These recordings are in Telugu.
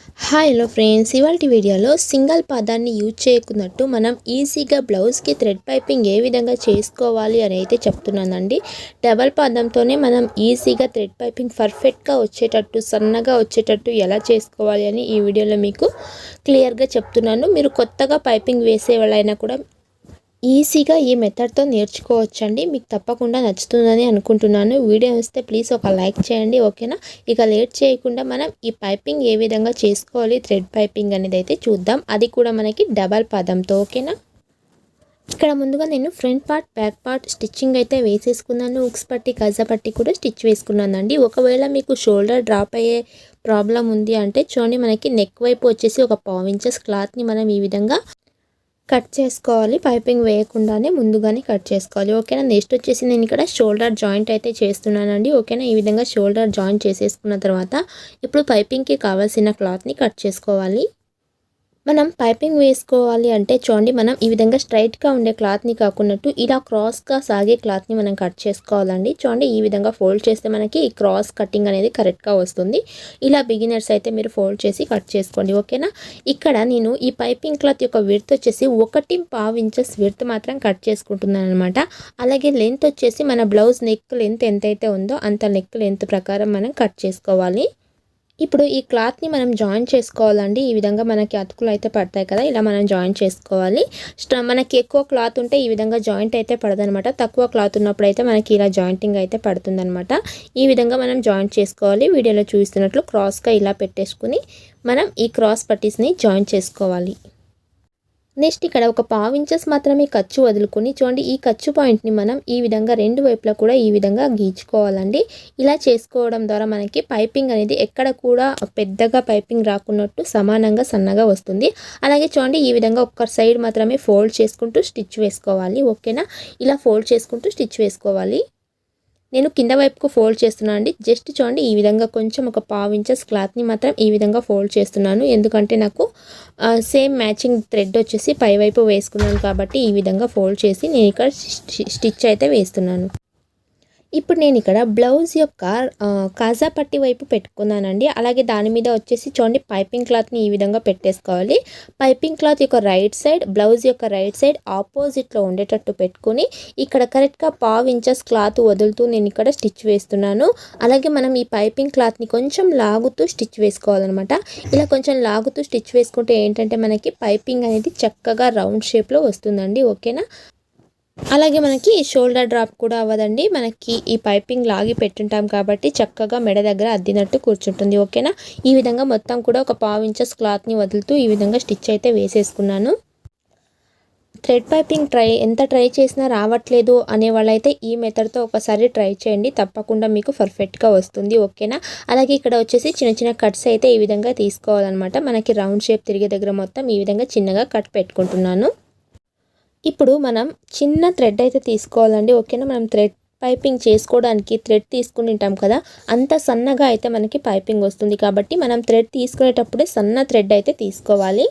హాయ్ హలో ఫ్రెండ్స్, ఇవాల్టి వీడియోలో సింగిల్ పాదాన్ని యూజ్ చేయకున్నట్టు మనం ఈజీగా బ్లౌజ్కి థ్రెడ్ పైపింగ్ ఏ విధంగా చేసుకోవాలి అని అయితే చెప్తున్నానండి. డబల్ పాదంతోనే మనం ఈజీగా థ్రెడ్ పైపింగ్ పర్ఫెక్ట్గా వచ్చేటట్టు, సన్నగా వచ్చేటట్టు ఎలా చేసుకోవాలి అని ఈ వీడియోలో మీకు క్లియర్గా చెప్తున్నాను. మీరు కొత్తగా పైపింగ్ వేసే వాళ్ళైనా కూడా ఈజీగా ఈ మెథడ్తో నేర్చుకోవచ్చండి. మీకు తప్పకుండా నచ్చుతుందని అనుకుంటున్నాను. వీడియో వస్తే ప్లీజ్ ఒక లైక్ చేయండి, ఓకేనా. ఇక లేట్ చేయకుండా మనం ఈ పైపింగ్ ఏ విధంగా చేసుకోవాలి, థ్రెడ్ పైపింగ్ అనేది అయితే చూద్దాం. అది కూడా మనకి డబల్ పాదంతో, ఓకేనా. ఇక్కడ ముందుగా నేను front part, back part stitching అయితే వేసేసుకున్నాను. ఉక్స్ పట్టి, కజా పట్టి కూడా స్టిచ్ వేసుకున్నానండి. ఒకవేళ మీకు షోల్డర్ డ్రాప్ అయ్యే ప్రాబ్లం ఉంది అంటే చూడండి, మనకి నెక్ వైపు వచ్చేసి ఒక 1/2 ఇంచెస్ క్లాత్ని మనం ఈ విధంగా కట్ చేసుకోవాలి. పైపింగ్ వేయకుండానే ముందుగానే కట్ చేసుకోవాలి, ఓకేనా. నెక్స్ట్ వచ్చేసి నేను ఇక్కడ షోల్డర్ జాయింట్ అయితే చేస్తున్నానండి, ఓకేనా. ఈ విధంగా షోల్డర్ జాయింట్ చేసేసుకున్న తర్వాత ఇప్పుడు పైపింగ్కి కావాల్సిన క్లాత్ని కట్ చేసుకోవాలి. మనం పైపింగ్ వేసుకోవాలి అంటే చూడండి, మనం ఈ విధంగా స్ట్రైట్గా ఉండే క్లాత్ని కాకున్నట్టు ఇలా క్రాస్గా సాగే క్లాత్ని మనం కట్ చేసుకోవాలండి. చూడండి, ఈ విధంగా ఫోల్డ్ చేస్తే మనకి ఈ క్రాస్ కటింగ్ అనేది కరెక్ట్గా వస్తుంది. ఇలా బిగినర్స్ అయితే మీరు ఫోల్డ్ చేసి కట్ చేసుకోండి, ఓకేనా. ఇక్కడ నేను ఈ పైపింగ్ క్లాత్ యొక్క విడ్త్ వచ్చేసి 1.5 ఇంచెస్ విడ్త్ మాత్రం కట్ చేసుకుంటున్నాను అనమాట. అలాగే లెంత్ వచ్చేసి మన బ్లౌజ్ నెక్ లెంత్ ఎంతైతే ఉందో అంత నెక్ లెంత్ ప్రకారం మనం కట్ చేసుకోవాలి. ఇప్పుడు ఈ క్లాత్ని మనం జాయిన్ చేసుకోవాలండి. ఈ విధంగా మనకి అతుకులు అయితే పడతాయి కదా, ఇలా మనం జాయిన్ చేసుకోవాలి. మనకి ఎక్కువ క్లాత్ ఉంటే ఈ విధంగా జాయింట్ అయితే పడదనమాట. తక్కువ క్లాత్ ఉన్నప్పుడు అయితే మనకి ఇలా జాయింటింగ్ అయితే పడుతుందనమాట. ఈ విధంగా మనం జాయింట్ చేసుకోవాలి. వీడియోలో చూస్తున్నట్లు క్రాస్గా ఇలా పెట్టేసుకుని మనం ఈ క్రాస్ పట్టీస్ని జాయిన్ చేసుకోవాలి. నెక్స్ట్ ఇక్కడ ఒక 1/2 ఇంచెస్ మాత్రమే ఖర్చు వదులుకొని చూడండి, ఈ ఖర్చు పాయింట్ని మనం ఈ విధంగా రెండు వైపులా కూడా ఈ విధంగా గీచుకోవాలండి. ఇలా చేసుకోవడం ద్వారా మనకి పైపింగ్ అనేది ఎక్కడ కూడా పెద్దగా పైపింగ్ రాకున్నట్టు సమానంగా సన్నగా వస్తుంది. అలాగే చూడండి, ఈ విధంగా ఒక్క సైడ్ మాత్రమే ఫోల్డ్ చేసుకుంటూ స్టిచ్ వేసుకోవాలి, ఓకేనా. ఇలా ఫోల్డ్ చేసుకుంటూ స్టిచ్ వేసుకోవాలి. నేను కింద వైపుకు ఫోల్డ్ చేస్తున్నాను అండి. జస్ట్ చూడండి, ఈ విధంగా కొంచెం ఒక 1/2 ఇంచెస్ క్లాత్ని మాత్రం ఈ విధంగా ఫోల్డ్ చేస్తున్నాను. ఎందుకంటే నాకు సేమ్ మ్యాచింగ్ థ్రెడ్ వచ్చేసి పై వైపు వేసుకున్నాను కాబట్టి ఈ విధంగా ఫోల్డ్ చేసి నేను ఇక్కడ స్టిచ్ అయితే వేస్తున్నాను. ఇప్పుడు నేను ఇక్కడ బ్లౌజ్ యొక్క కాజా పట్టి వైపు పెట్టుకున్నానండి. అలాగే దాని మీద వచ్చేసి చూడండి, పైపింగ్ క్లాత్ని ఈ విధంగా పెట్టేసుకోవాలి. పైపింగ్ క్లాత్ యొక్క రైట్ సైడ్, బ్లౌజ్ యొక్క రైట్ సైడ్ ఆపోజిట్లో ఉండేటట్టు పెట్టుకుని ఇక్కడ కరెక్ట్గా 1/2 ఇంచెస్ క్లాత్ వదులుతూ నేను ఇక్కడ స్టిచ్ వేస్తున్నాను. అలాగే మనం ఈ పైపింగ్ క్లాత్ని కొంచెం లాగుతూ స్టిచ్ వేసుకోవాలన్నమాట. ఇలా కొంచెం లాగుతూ స్టిచ్ వేసుకుంటే ఏంటంటే మనకి పైపింగ్ అనేది చక్కగా రౌండ్ షేప్లో వస్తుందండి, ఓకేనా. అలాగే మనకి షోల్డర్ డ్రాప్ కూడా అవ్వదండి. మనకి ఈ పైపింగ్ లాగి పెట్టుంటాం కాబట్టి చక్కగా మెడ దగ్గర అద్దినట్టు కూర్చుంటుంది, ఓకేనా. ఈ విధంగా మొత్తం కూడా ఒక 1/2 ఇంచెస్ క్లాత్ని వదులుతూ ఈ విధంగా స్టిచ్ అయితే వేసేసుకున్నాను. థ్రెడ్ పైపింగ్ ఎంత ట్రై చేసినా రావట్లేదు అనే వాళ్ళైతే ఈ మెథడ్తో ఒకసారి ట్రై చేయండి, తప్పకుండా మీకు పర్ఫెక్ట్గా వస్తుంది, ఓకేనా. అలాగే ఇక్కడ వచ్చేసి చిన్న చిన్న కట్స్ అయితే ఈ విధంగా తీసుకోవాలన్నమాట. మనకి రౌండ్ షేప్ తిరిగే దగ్గర మొత్తం ఈ విధంగా చిన్నగా కట్ పెట్టుకుంటున్నాను. ఇప్పుడు మనం చిన్న థ్రెడ్ అయితే తీసుకోవాలండి, ఓకేనా. మనం థ్రెడ్ పైపింగ్ చేసుకోవడానికి థ్రెడ్ తీసుకుని ఉంటాం కదా, అంత సన్నగా అయితే మనకి పైపింగ్ వస్తుంది. కాబట్టి మనం థ్రెడ్ తీసుకునేటప్పుడే సన్న థ్రెడ్ అయితే తీసుకోవాలి.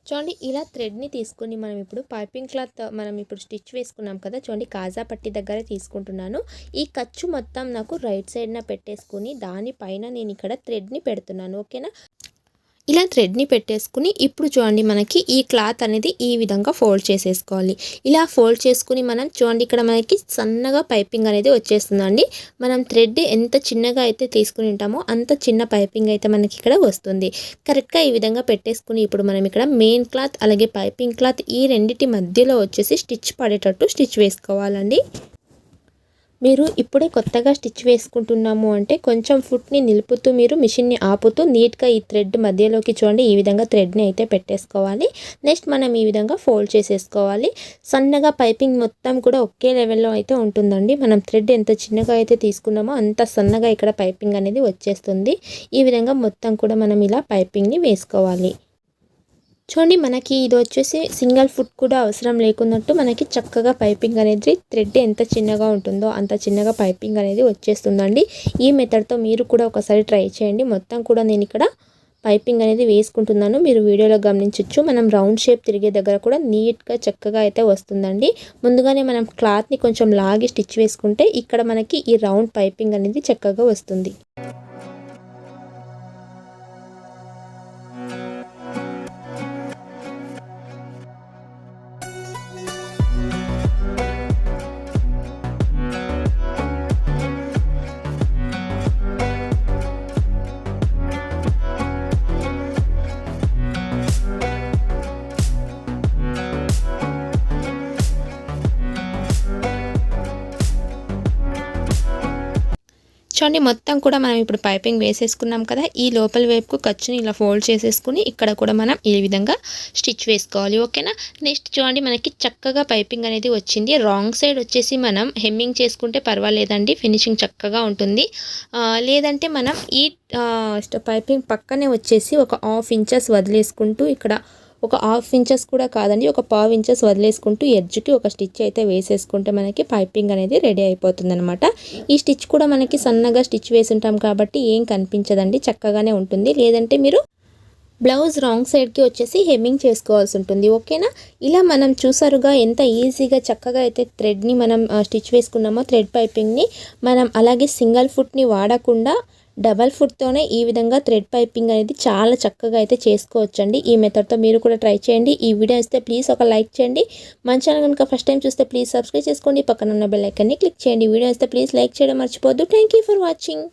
చూడండి, ఇలా థ్రెడ్ని తీసుకుని మనం ఇప్పుడు పైపింగ్ క్లాత్ మనం ఇప్పుడు స్టిచ్ వేసుకున్నాం కదా, చూడండి కాజా పట్టి దగ్గర తీసుకుంటున్నాను. ఈ ఖర్చు మొత్తం నాకు రైట్ సైడ్న పెట్టేసుకుని దానిపైన నేను ఇక్కడ థ్రెడ్ని పెడుతున్నాను, ఓకేనా. ఇలా థ్రెడ్ని పెట్టేసుకుని ఇప్పుడు చూడండి, మనకి ఈ క్లాత్ అనేది ఈ విధంగా ఫోల్డ్ చేసేసుకోవాలి. ఇలా ఫోల్డ్ చేసుకుని మనం చూడండి, ఇక్కడ మనకి సన్నగా పైపింగ్ అనేది వచ్చేస్తుందండి. మనం థ్రెడ్ ఎంత చిన్నగా అయితే తీసుకుని ఉంటామో అంత చిన్న పైపింగ్ అయితే మనకి ఇక్కడ వస్తుంది. కరెక్ట్గా ఈ విధంగా పెట్టేసుకుని ఇప్పుడు మనం ఇక్కడ మెయిన్ క్లాత్ అలాగే పైపింగ్ క్లాత్ ఈ రెండింటి మధ్యలో వచ్చేసి స్టిచ్ పడేటట్టు స్టిచ్ వేసుకోవాలండి. మీరు ఇప్పుడే కొత్తగా స్టిచ్ వేసుకుంటున్నాము అంటే కొంచెం ఫుట్ని నిలుపుతూ మీరు మిషన్ని ఆపుతూ నీట్గా ఈ థ్రెడ్ మధ్యలోకి చూడండి ఈ విధంగా థ్రెడ్ని అయితే పెట్టేసుకోవాలి. నెక్స్ట్ మనం ఈ విధంగా ఫోల్డ్ చేసేసుకోవాలి. సన్నగా పైపింగ్ మొత్తం కూడా ఒకే లెవెల్లో అయితే ఉంటుందండి. మనం థ్రెడ్ ఎంత చిన్నగా అయితే తీసుకున్నామో అంత సన్నగా ఇక్కడ పైపింగ్ అనేది వచ్చేస్తుంది. ఈ విధంగా మొత్తం కూడా మనం ఇలా పైపింగ్ని వేసుకోవాలి. చూడండి, మనకి ఇది వచ్చేసి సింగిల్ ఫుట్ కూడా అవసరం లేకున్నట్టు మనకి చక్కగా పైపింగ్ అనేది థ్రెడ్ ఎంత చిన్నగా ఉంటుందో అంత చిన్నగా పైపింగ్ అనేది వచ్చేస్తుందండి. ఈ మెథడ్తో మీరు కూడా ఒకసారి ట్రై చేయండి. మొత్తం కూడా నేను ఇక్కడ పైపింగ్ అనేది వేసుకుంటున్నాను, మీరు వీడియోలో గమనించవచ్చు. మనం రౌండ్ షేప్ తిరిగే దగ్గర కూడా నీట్గా చక్కగా అయితే వస్తుందండి. ముందుగానే మనం క్లాత్ని కొంచెం లాగి స్టిచ్ వేసుకుంటే ఇక్కడ మనకి ఈ రౌండ్ పైపింగ్ అనేది చక్కగా వస్తుంది. చూడండి మొత్తం కూడా మనం ఇప్పుడు పైపింగ్ వేసేసుకున్నాం కదా, ఈ లోపల వైపుకు ఖర్చుని ఇలా ఫోల్డ్ చేసేసుకుని ఇక్కడ కూడా మనం ఈ విధంగా స్టిచ్ వేసుకోవాలి. ఓకేనా. నెక్స్ట్ చూడండి మనకి చక్కగా పైపింగ్ అనేది వచ్చింది. రాంగ్ సైడ్ వచ్చేసి మనం హెమ్మింగ్ చేసుకుంటే పర్వాలేదండి, ఫినిషింగ్ చక్కగా ఉంటుంది. లేదంటే మనం ఈ పైపింగ్ పక్కనే వచ్చేసి ఒక 1/2 ఇంచెస్ వదిలేసుకుంటూ ఇక్కడ ఒక 1/2 ఇంచెస్ కూడా కాదండి, ఒక 1/4 ఇంచెస్ వదిలేసుకుంటూ ఎడ్జ్కి ఒక స్టిచ్ అయితే వేసేసుకుంటే మనకి పైపింగ్ అనేది రెడీ అయిపోతుంది అనమాట. ఈ స్టిచ్ కూడా మనకి సన్నగా స్టిచ్ వేసి ఉంటాం కాబట్టి ఏం కనిపించదండి, చక్కగానే ఉంటుంది. లేదంటే మీరు బ్లౌజ్ రాంగ్ సైడ్కి వచ్చేసి హెమ్మింగ్ చేసుకోవాల్సి ఉంటుంది. ఓకేనా. ఇలా మనం చూసారుగా ఎంత ఈజీగా చక్కగా అయితే థ్రెడ్ని మనం స్టిచ్ వేసుకున్నామో, థ్రెడ్ పైపింగ్ని మనం అలాగే సింగిల్ ఫుట్ని వాడకుండా డబల్ ఫుట్తోనే ఈ విధంగా థ్రెడ్ పైపింగ్ అనేది చాలా చక్కగా అయితే చేసుకోవచ్చండి. ఈ మెథడ్తో మీరు కూడా ట్రై చేయండి. ఈ వీడియో ఇస్తే ప్లీజ్ ఒక లైక్ చేయండి. మన ఛానల్ కనుక ఫస్ట్ టైం చూస్తే ప్లీజ్ సబ్స్క్రైబ్ చేసుకోండి. పక్కన ఉన్న బెల్ ఐకాన్ని క్లిక్ చేయండి. వీడియో ఇస్తే ప్లీజ్ లైక్ చేయడం మర్చిపోవద్దు. Thank you for watching.